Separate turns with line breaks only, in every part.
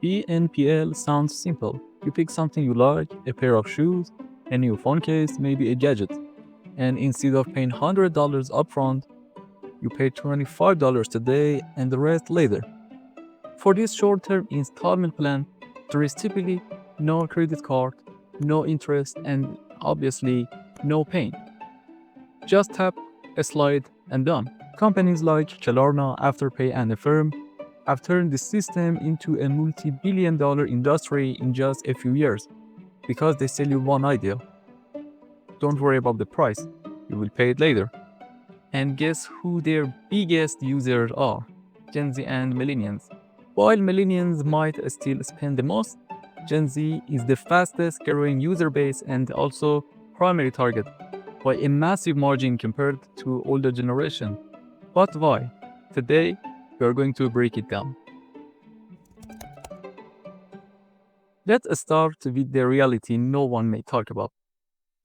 BNPL sounds simple. You pick something you like, a pair of shoes, a new phone case, maybe a gadget, and instead of paying $100 upfront, you pay $25 today and the rest later. For this short term installment plan, there is typically no credit card, no interest, and obviously no pain. Just tap, a slide, and done. Companies like Klarna, Afterpay, and Affirm have turned the system into a multi-billion-dollar industry in just a few years because they sell you one idea. Don't worry about the price, you will pay it later. And guess who their biggest users are? Gen Z and Millennials. While Millennials might still spend the most, Gen Z is the fastest growing user base and also primary target by a massive margin compared to older generation. But why? Today, we are going to break it down. Let's start with the reality no one may talk about.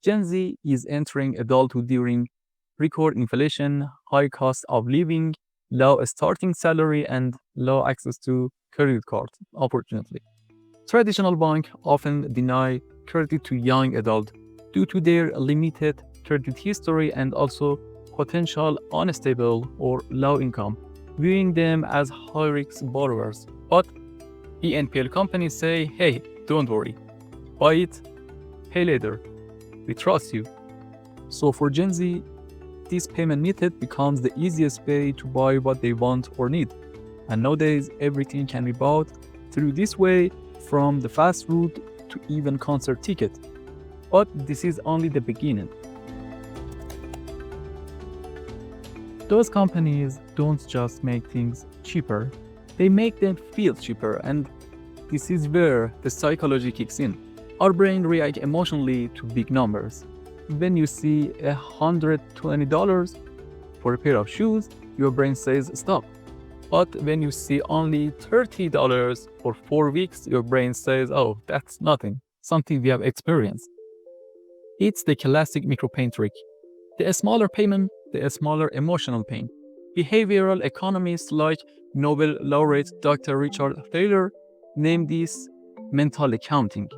Gen Z is entering adulthood during record inflation, high cost of living, low starting salary, and low access to credit cards, unfortunately. Traditional banks often deny credit to young adults due to their limited credit history and also potential unstable or low income, viewing them as high-risk borrowers. But BNPL companies say, hey, don't worry, buy it, pay later. We trust you. So for Gen Z, this payment method becomes the easiest way to buy what they want or need. And nowadays, everything can be bought through this way, from the fast food to even concert ticket. But this is only the beginning. Those companies don't just make things cheaper, they make them feel cheaper, and this is where the psychology kicks in. Our brain reacts emotionally to big numbers. When you see $120 for a pair of shoes, your brain says stop. But when you see only $30 for 4 weeks, your brain says, oh, that's nothing, something we have experienced. It's the classic micropain trick. The smaller payment, the smaller emotional pain. Behavioral economists like Nobel laureate Dr. Richard Thaler named this mental accounting.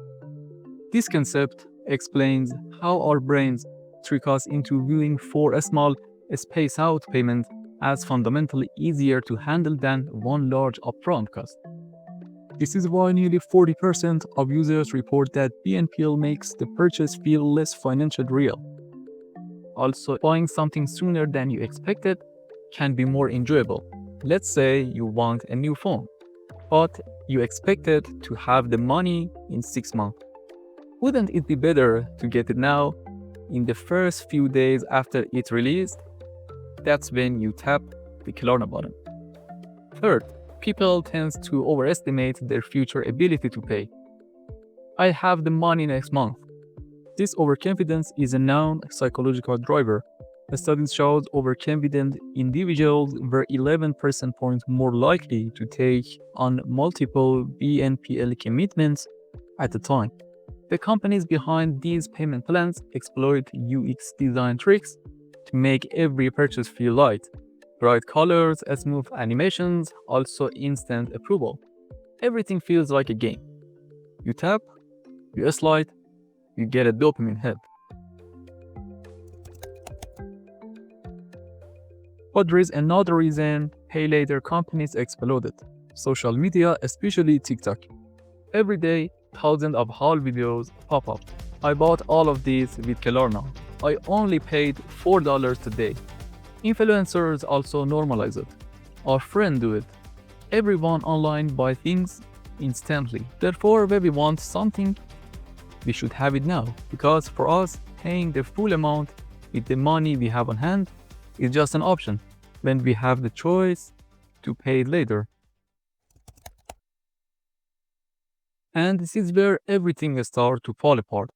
This concept explains how our brains trick us into viewing for a small space out payment as fundamentally easier to handle than one large upfront cost. This is why nearly 40% of users report that BNPL makes the purchase feel less financially real. Also, buying something sooner than you expected can be more enjoyable. Let's say you want a new phone, but you expected to have the money in 6 months. Wouldn't it be better to get it now, in the first few days after it's released? That's when you tap the Klarna button. Third, people tend to overestimate their future ability to pay. I have the money next month. This overconfidence is a known psychological driver. The studies showed overconfident individuals were 11 percentage points more likely to take on multiple BNPL commitments at a time. The companies behind these payment plans exploit UX design tricks to make every purchase feel light. Bright colors, smooth animations, also instant approval. Everything feels like a game. You tap, you slide, you get a dopamine hit. But there is another reason pay later companies exploded. Social media, especially TikTok. Every day, thousands of haul videos pop up. I bought all of these with Klarna. I only paid $4 today. Influencers also normalize it. Our friends do it. Everyone online buys things instantly. Therefore, when we want something, we should have it now. Because for us, paying the full amount with the money we have on hand is just an option when we have the choice to pay it later. And this is where everything starts to fall apart.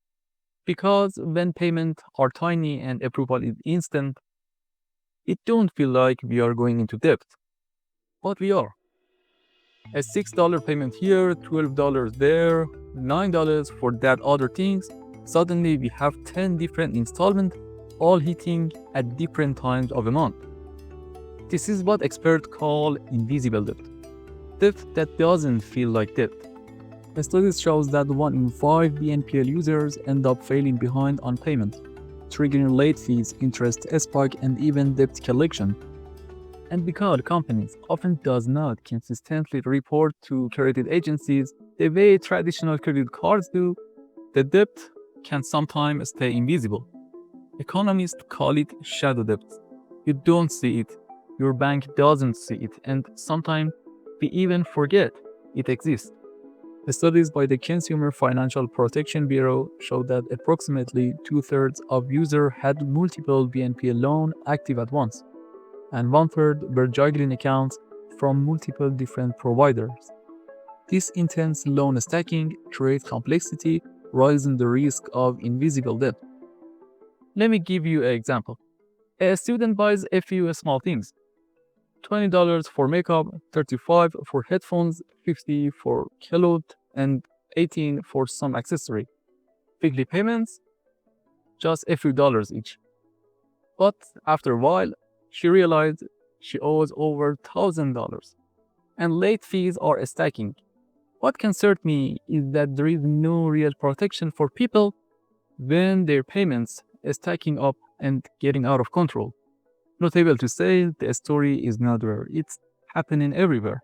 Because when payments are tiny and approval is instant, it don't feel like we are going into debt. But we are. A $6 payment here, $12 there, $9 for that other things. Suddenly we have 10 different installments, all hitting at different times of a month. This is what experts call invisible debt. Debt that doesn't feel like debt. The studies shows that 1 in 5 BNPL users end up failing behind on payment, triggering late fees, interest spike, and even debt collection. And because companies often does not consistently report to credit agencies the way traditional credit cards do, the debt can sometimes stay invisible. Economists call it shadow debt. You don't see it, your bank doesn't see it, and sometimes we even forget it exists. The studies by the Consumer Financial Protection Bureau show that approximately two-thirds of users had multiple BNPL loans active at once, and one-third were juggling accounts from multiple different providers. This intense loan stacking creates complexity, raising the risk of invisible debt. Let me give you an example. A student buys a few small things: $20 for makeup, $35 for headphones, $50 for clothes, and $18 for some accessory. Weekly payments, just a few dollars each. But after a while, she realized she owes over $1,000, and late fees are stacking. What concerns me is that there is no real protection for people when their payments are stacking up and getting out of control. Not able to say the story is not rare, it's happening everywhere.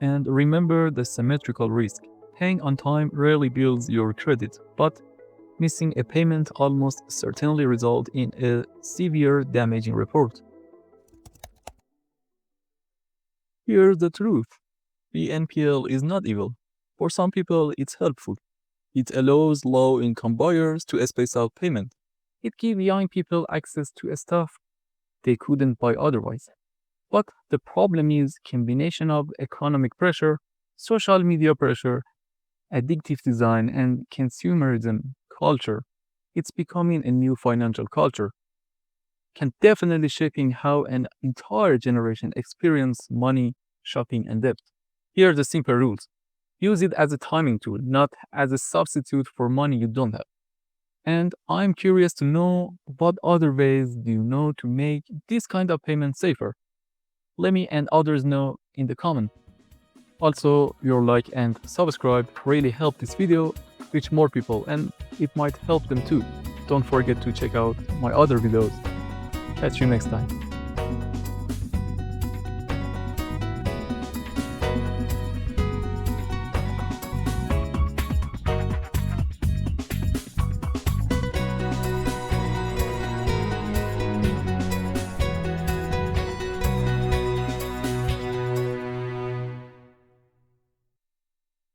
And remember the symmetrical risk. Paying on time rarely builds your credit, but missing a payment almost certainly results in a severe damaging report. Here's the truth. BNPL is not evil. For some people, it's helpful. It allows low-income buyers to space out payment. It gives young people access to stuff they couldn't buy otherwise. But the problem is combination of economic pressure, social media pressure, addictive design, and consumerism culture. It's becoming a new financial culture, can definitely shaping how an entire generation experience money, shopping, and debt. Here are the simple rules. Use it as a timing tool, not as a substitute for money you don't have. And I'm curious to know what other ways do you know to make this kind of payment safer? Let me and others know in the comment. Also, your like and subscribe really help this video reach more people and it might help them too. Don't forget to check out my other videos. Catch you next time.